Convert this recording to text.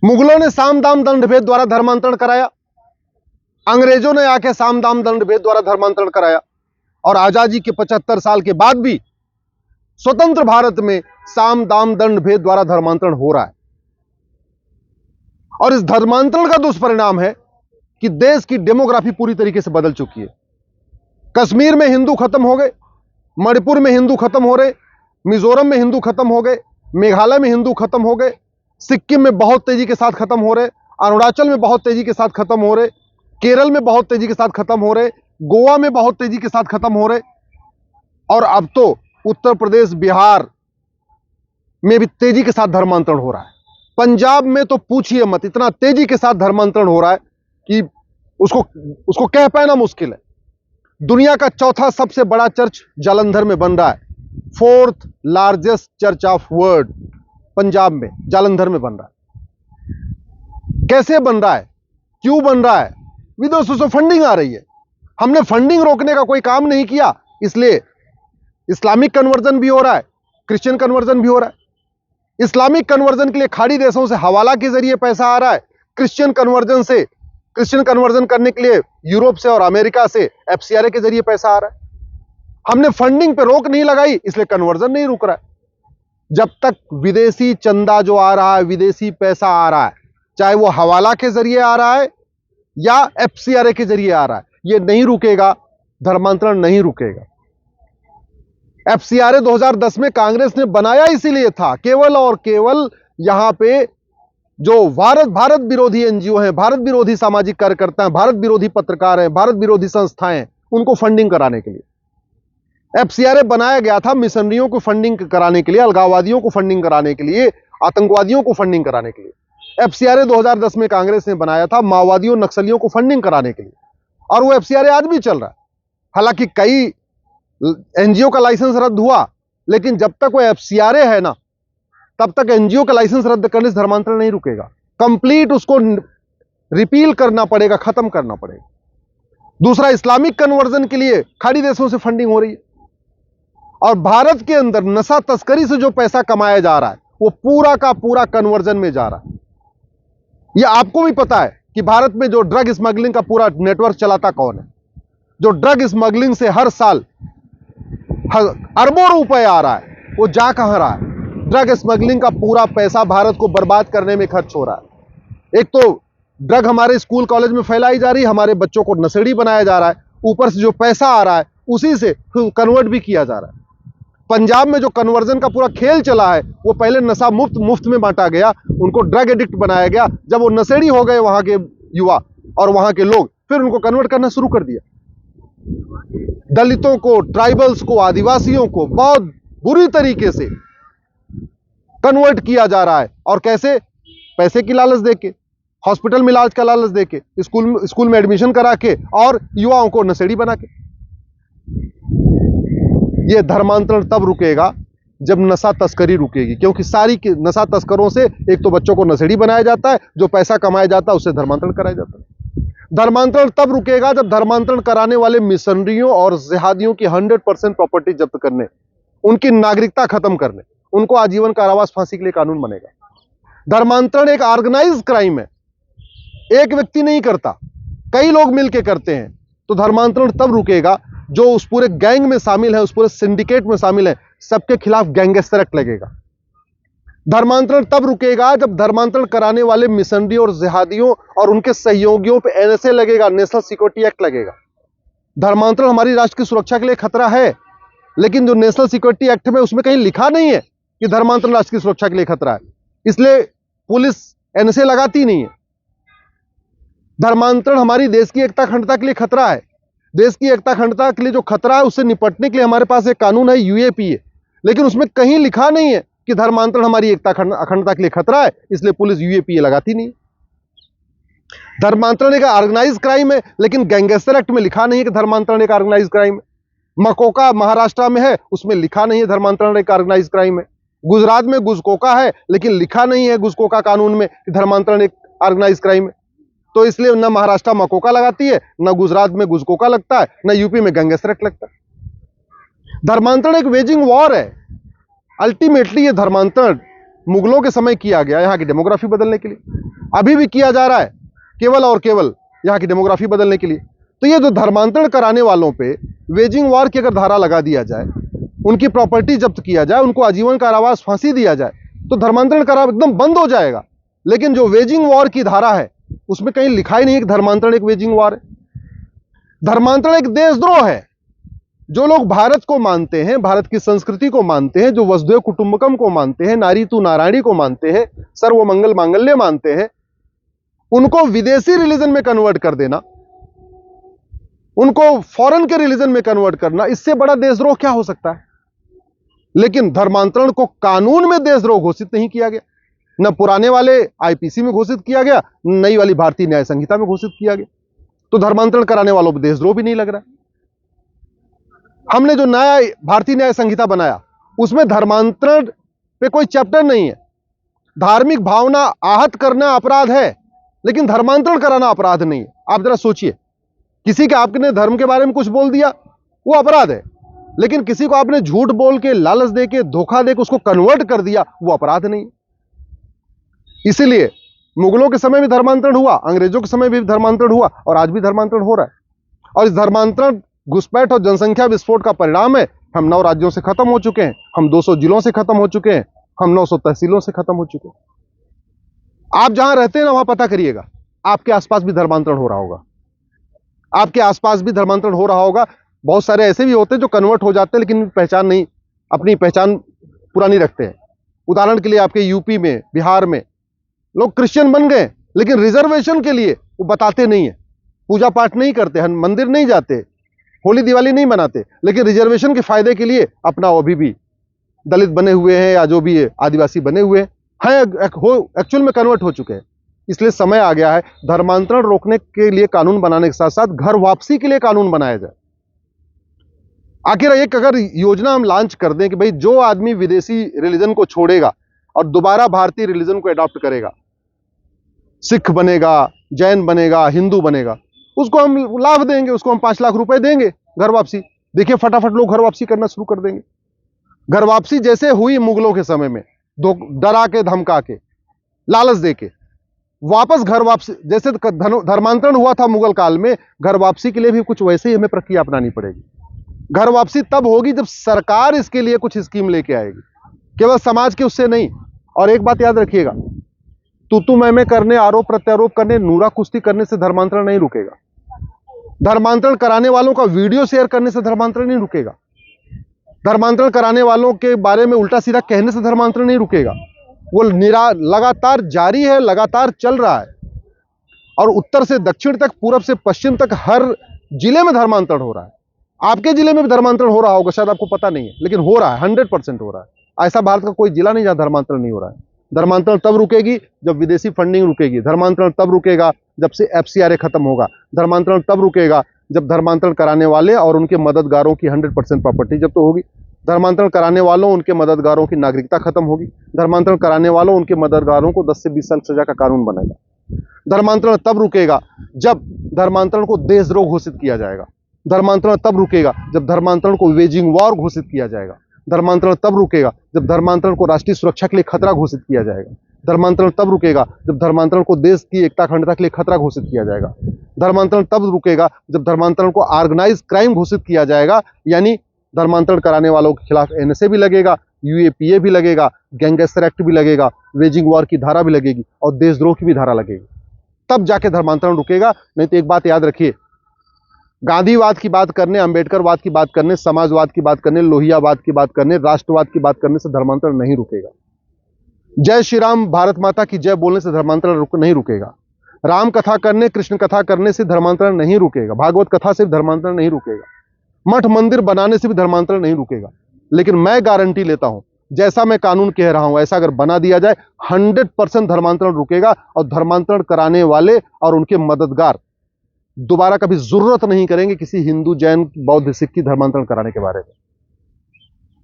मुगलों ने साम दाम दंड भेद द्वारा धर्मांतरण कराया, अंग्रेजों ने आके साम दाम दंड भेद द्वारा धर्मांतरण कराया, और आजादी के 75 साल के बाद भी स्वतंत्र भारत में साम दाम दंड भेद द्वारा धर्मांतरण हो रहा है। और इस धर्मांतरण का दुष्परिणाम है कि देश की डेमोग्राफी पूरी तरीके से बदल चुकी है। कश्मीर में हिंदू खत्म हो गए, मणिपुर में हिंदू खत्म हो रहे, मिजोरम में हिंदू खत्म हो गए, मेघालय में हिंदू खत्म हो गए, सिक्किम में बहुत तेजी के साथ खत्म हो रहे, अरुणाचल में बहुत तेजी के साथ खत्म हो रहे, केरल में बहुत तेजी के साथ खत्म हो रहे, गोवा में बहुत तेजी के साथ खत्म हो रहे, और अब तो उत्तर प्रदेश, बिहार में भी तेजी के साथ धर्मांतरण हो रहा है। पंजाब में तो पूछिए मत, इतना तेजी के साथ धर्मांतरण हो रहा है कि उसको कह पाना मुश्किल है। दुनिया का चौथा सबसे बड़ा चर्च जालंधर में बन रहा है, 4th largest church of world Punjab में, जालंधर में बन रहा है। कैसे बन रहा है, क्यों बन रहा है? विदेशों से फंडिंग आ रही है। हमने फंडिंग रोकने का कोई काम नहीं किया, इसलिए इस्लामिक कन्वर्जन भी हो रहा है, क्रिश्चियन कन्वर्जन भी हो रहा है। इस्लामिक कन्वर्जन के लिए खाड़ी देशों से हवाला के जरिए पैसा आ रहा है, क्रिश्चियन कन्वर्जन करने के लिए यूरोप से और अमेरिका से एफसीआरए के जरिए पैसा आ रहा है। हमने फंडिंग पे रोक नहीं लगाई, इसलिए कन्वर्जन नहीं रुक रहा है। जब तक विदेशी चंदा जो आ रहा है, विदेशी पैसा आ रहा है, चाहे वो हवाला के जरिए आ रहा है या एफसीआरए के जरिए आ रहा है, ये नहीं रुकेगा, धर्मांतरण नहीं रुकेगा। एफसीआरए 2010 में कांग्रेस ने बनाया इसीलिए था, केवल और केवल यहां पे जो भारत विरोधी एनजीओ हैं, भारत विरोधी सामाजिक कार्यकर्ता हैं, भारत विरोधी पत्रकार हैं, भारत विरोधी संस्थाएं हैं, उनको फंडिंग कराने के लिए एफसीआरए बनाया गया था। मिशनरियों को फंडिंग कराने के लिए, अलगाववादियों को फंडिंग कराने के लिए, आतंकवादियों को फंडिंग कराने के लिए एफसीआरए 2010 में कांग्रेस ने बनाया था, माओवादियों, नक्सलियों को फंडिंग कराने के लिए। और वो एफसीआरए आज भी चल रहा है। हालांकि कई एनजीओ का लाइसेंस रद्द हुआ, लेकिन जब तक वो एफसीआरए है ना, तब तक एनजीओ का लाइसेंस रद्द करने से धर्मांतरण नहीं रुकेगा। कंप्लीट उसको रिपील करना पड़ेगा, खत्म करना पड़ेगा। दूसरा, इस्लामिक कन्वर्जन के लिए खाड़ी देशों से फंडिंग हो रही है, और भारत के अंदर नशा तस्करी से जो पैसा कमाया जा रहा है, वो पूरा का पूरा कन्वर्जन में जा रहा है। यह आपको भी पता है कि भारत में जो ड्रग स्मगलिंग का पूरा नेटवर्क चलाता कौन है? जो ड्रग स्मगलिंग से हर साल अरबों रुपए आ रहा है, वो जा कहां रहा है? ड्रग स्मगलिंग का पूरा पैसा भारत को बर्बाद करने में खर्च हो रहा है। एक तो ड्रग हमारे स्कूल कॉलेज में फैलाई जा रही है, हमारे बच्चों को नशेड़ी बनाया जा रहा है, ऊपर से जो पैसा आ रहा है उसी से कन्वर्ट भी किया जा रहा है। पंजाब में जो कन्वर्जन का पूरा खेल चला है, वो पहले नशा मुफ्त में बांटा गया, उनको ड्रग एडिक्ट बनाया गया। जब वो नशेड़ी हो गए वहां के युवा और वहां के लोग, फिर उनको कन्वर्ट करना शुरू कर दिया। दलितों को, ट्राइबल्स को, आदिवासियों को बहुत बुरी तरीके से कन्वर्ट किया जा रहा है। और कैसे? पैसे की लालच देके, हॉस्पिटल में इलाज का लालच देके, स्कूल में एडमिशन करा के, और युवाओं को नशेड़ी बना के। यह धर्मांतरण तब रुकेगा जब नशा तस्करी रुकेगी, क्योंकि सारी नशा तस्करों से एक तो बच्चों को नशेड़ी बनाया जाता है, जो पैसा कमाया जाता है उससे धर्मांतरण कराया जाता है। धर्मांतरण तब रुकेगा जब धर्मांतरण कराने वाले मिशनरियों और जिहादियों की 100% प्रॉपर्टी जब्त करने, उनकी नागरिकता खत्म करने, उनको आजीवन कारावास, फांसी के लिए कानून बनेगा। धर्मांतरण एक ऑर्गेनाइज्ड क्राइम है, एक व्यक्ति नहीं करता, कई लोग मिलकर करते हैं। तो धर्मांतरण तब रुकेगा जो उस पूरे गैंग में शामिल है, उस पूरे सिंडिकेट में शामिल है, सबके खिलाफ गैंगस्टर एक्ट लगेगा। धर्मांतरण तब रुकेगा जब धर्मांतरण कराने वाले मिशनरी और जिहादियों और उनके सहयोगियों पे एनएसए लगेगा, नेशनल सिक्योरिटी एक्ट लगेगा। धर्मांतरण हमारी राष्ट्र की सुरक्षा के लिए खतरा है, लेकिन जो नेशनल सिक्योरिटी एक्ट में, उसमें कहीं लिखा नहीं है कि धर्मांतरण राष्ट्र की सुरक्षा के लिए खतरा है, इसलिए पुलिस एनएसए लगाती नहीं है। धर्मांतरण हमारी देश की एकता अखंडता के लिए खतरा है। देश की एकता अखंडता के लिए जो खतरा है, उससे निपटने के लिए हमारे पास एक कानून है, यूएपीए, लेकिन उसमें कहीं लिखा नहीं है कि धर्मांतरण हमारी एकता अखंडता के लिए खतरा है, इसलिए पुलिस यूएपीए लगाती नहीं। धर्मांतरण एक ऑर्गेनाइज्ड क्राइम है, लेकिन गैंगस्टर एक्ट में लिखा नहीं है कि धर्मांतरण एक ऑर्गेनाइज्ड क्राइम है। मकोका महाराष्ट्र में है, उसमें लिखा नहीं है धर्मांतरण एक ऑर्गेनाइज्ड क्राइम है। गुजरात में गुजकोका है, लेकिन लिखा नहीं है गुजकोका कानून में कि धर्मांतरण एक ऑर्गेनाइज्ड क्राइम है। तो इसलिए न महाराष्ट्र मकोका लगाती है, न गुजरात में गुजकोका लगता है, न यूपी में गैंगस्टर एक्ट लगता है। धर्मांतरण एक वेजिंग वॉर है। अल्टीमेटली ये धर्मांतरण मुगलों के समय किया गया यहाँ की डेमोग्राफी बदलने के लिए, अभी भी किया जा रहा है केवल और केवल यहाँ की डेमोग्राफी बदलने के लिए। तो ये जो धर्मांतरण कराने वालों पे वेजिंग वॉर की अगर धारा लगा दिया जाए, उनकी प्रॉपर्टी जब्त किया जाए, उनको आजीवन कारावास फांसी दिया जाए, तो धर्मांतरण करा एकदम बंद हो जाएगा। लेकिन जो वेजिंग वॉर की धारा है उसमें कहीं लिखा ही नहीं कि धर्मांतरण एक वेजिंग वॉर है। धर्मांतरण एक देशद्रोह है। जो लोग भारत को मानते हैं, भारत की संस्कृति को मानते हैं, जो वसुधैव कुटुंबकम को मानते हैं, नारी तू नारायणी को मानते हैं, सर्वमंगल मांगल्य मानते हैं, उनको विदेशी रिलीजन में कन्वर्ट कर देना, उनको फॉरेन के रिलीजन में कन्वर्ट करना, इससे बड़ा देशद्रोह क्या हो सकता है। लेकिन धर्मांतरण को कानून में देशद्रोह घोषित नहीं किया गया, न पुराने वाले आईपीसी में घोषित किया गया, नई वाली भारतीय न्याय संहिता में घोषित किया गया। तो धर्मांतरण कराने वालों को देशद्रोह भी नहीं लग रहा है। हमने जो नया भारतीय न्याय संहिता बनाया उसमें धर्मांतरण पे कोई चैप्टर नहीं है। धार्मिक भावना आहत करना अपराध है, लेकिन धर्मांतरण कराना अपराध नहीं है। आप जरा सोचिए, किसी के आपने धर्म के बारे में कुछ बोल दिया वो अपराध है, लेकिन किसी को आपने झूठ बोल के, लालच दे के, धोखा दे के उसको कन्वर्ट कर दिया, वो अपराध नहीं है। इसीलिए मुगलों के समय भी धर्मांतरण हुआ, अंग्रेजों के समय भी धर्मांतरण हुआ, और आज भी धर्मांतरण हो रहा है। और इस धर्मांतरण, घुसपैठ और जनसंख्या विस्फोट का परिणाम है। हम 9 राज्यों से खत्म हो चुके हैं, हम 200 जिलों से खत्म हो चुके हैं, हम 900 तहसीलों से खत्म हो चुके हैं। आप जहां रहते हैं ना, वहां पता करिएगा, आपके आसपास भी धर्मांतरण हो रहा होगा, आपके आसपास भी धर्मांतरण हो रहा होगा। बहुत सारे ऐसे भी होते हैं जो कन्वर्ट हो जाते हैं, लेकिन पहचान नहीं, अपनी पहचान पुरानी रखते हैं। उदाहरण के लिए आपके यूपी में, बिहार में लोग क्रिश्चियन बन गए, लेकिन रिजर्वेशन के लिए वो बताते नहीं है, पूजा पाठ नहीं करते, मंदिर नहीं जाते, होली दिवाली नहीं मनाते, लेकिन रिजर्वेशन के फायदे के लिए अपना अभी भी दलित बने हुए हैं या जो भी है आदिवासी बने हुए हैं, एक्चुअल में कन्वर्ट हो चुके हैं। इसलिए समय आ गया है धर्मांतरण रोकने के लिए कानून बनाने के साथ साथ घर वापसी के लिए कानून बनाया जाए। आखिर एक अगर योजना हम लॉन्च कर दें कि भाई जो आदमी विदेशी रिलीजन को छोड़ेगा और दोबारा भारतीय रिलीजन को अडॉप्ट करेगा, सिख बनेगा, जैन बनेगा, हिंदू बनेगा, उसको हम लाभ देंगे, उसको हम 5 लाख रुपए देंगे घर वापसी। देखिए फटाफट लोग घर वापसी करना शुरू कर देंगे। घर वापसी जैसे हुई मुगलों के समय में, डरा के, धमका के, लालच दे के, वापस घर वापसी जैसे धर्मांतरण हुआ था मुगल काल में, घर वापसी के लिए भी कुछ वैसे ही हमें प्रक्रिया अपनानी पड़ेगी। घर वापसी तब होगी जब सरकार इसके लिए कुछ स्कीम लेके आएगी, केवल समाज के उससे नहीं। और एक बात याद रखिएगा, तू मैं करने, आरोप प्रत्यारोप करने, नूरा कुश्ती करने से धर्मांतरण नहीं रुकेगा। धर्मांतरण कराने वालों का वीडियो शेयर करने से धर्मांतरण नहीं रुकेगा। धर्मांतरण कराने वालों के बारे में उल्टा सीधा कहने से धर्मांतरण नहीं रुकेगा। वो लगातार जारी है, लगातार चल रहा है। और उत्तर से दक्षिण तक, पूरब से पश्चिम तक हर जिले में धर्मांतरण हो रहा है। आपके जिले में भी धर्मांतरण हो रहा होगा, शायद आपको पता नहीं है, लेकिन हो रहा है, 100% हो रहा है। ऐसा भारत का कोई जिला नहीं जहां धर्मांतरण नहीं हो रहा है। धर्मांतरण तब रुकेगी जब विदेशी फंडिंग रुकेगी। धर्मांतरण तब रुकेगा जब से FCRA खत्म होगा। धर्मांतरण तब रुकेगा जब धर्मांतरण कराने वाले और उनके मददगारों की 100% प्रॉपर्टी जब्त होगी। धर्मांतरण कराने वालों, उनके मददगारों की नागरिकता खत्म होगी। धर्मांतरण कराने वालों, उनके मददगारों को 10 से 20 साल सजा का कानून बनेगा। धर्मांतरण तब रुकेगा जब धर्मांतरण को देशद्रोह घोषित किया जाएगा। धर्मांतरण तब रुकेगा जब धर्मांतरण को वेजिंग वॉर घोषित किया जाएगा। धर्मांतरण तब रुकेगा जब धर्मांतरण को राष्ट्रीय सुरक्षा के लिए खतरा घोषित किया जाएगा। धर्मांतरण तब रुकेगा जब धर्मांतरण को देश की एकता अखंडता के लिए खतरा घोषित किया जाएगा। धर्मांतरण तब रुकेगा जब धर्मांतरण को ऑर्गेनाइज क्राइम घोषित किया जाएगा, यानी धर्मांतरण कराने वालों के खिलाफ NSA भी लगेगा, UAPA भी लगेगा, गैंगस्टर एक्ट भी लगेगा, वेजिंग वॉर की धारा भी लगेगी और देशद्रोह की भी धारा लगेगी। तब जाके धर्मांतरण रुकेगा। नहीं तो एक बात याद रखिए, गांधीवाद की बात करने, अंबेडकरवाद की बात करने, समाजवाद की बात करने, लोहियावाद की बात करने, राष्ट्रवाद की बात करने से धर्मांतरण नहीं रुकेगा। जय श्री राम, भारत माता की जय बोलने से धर्मांतरण नहीं रुकेगा। राम कथा करने, कृष्ण कथा करने से धर्मांतरण नहीं रुकेगा। भागवत कथा से धर्मांतरण नहीं रुकेगा। मठ मंदिर बनाने से भी धर्मांतरण नहीं रुकेगा। लेकिन मैं गारंटी लेता हूं, जैसा मैं कानून कह रहा हूं ऐसा अगर बना दिया जाए, 100% धर्मांतरण रुकेगा। और धर्मांतरण कराने वाले और उनके मददगार दोबारा कभी जरूरत नहीं करेंगे किसी हिंदू, जैन, बौद्ध, सिख की धर्मांतरण कराने के बारे में।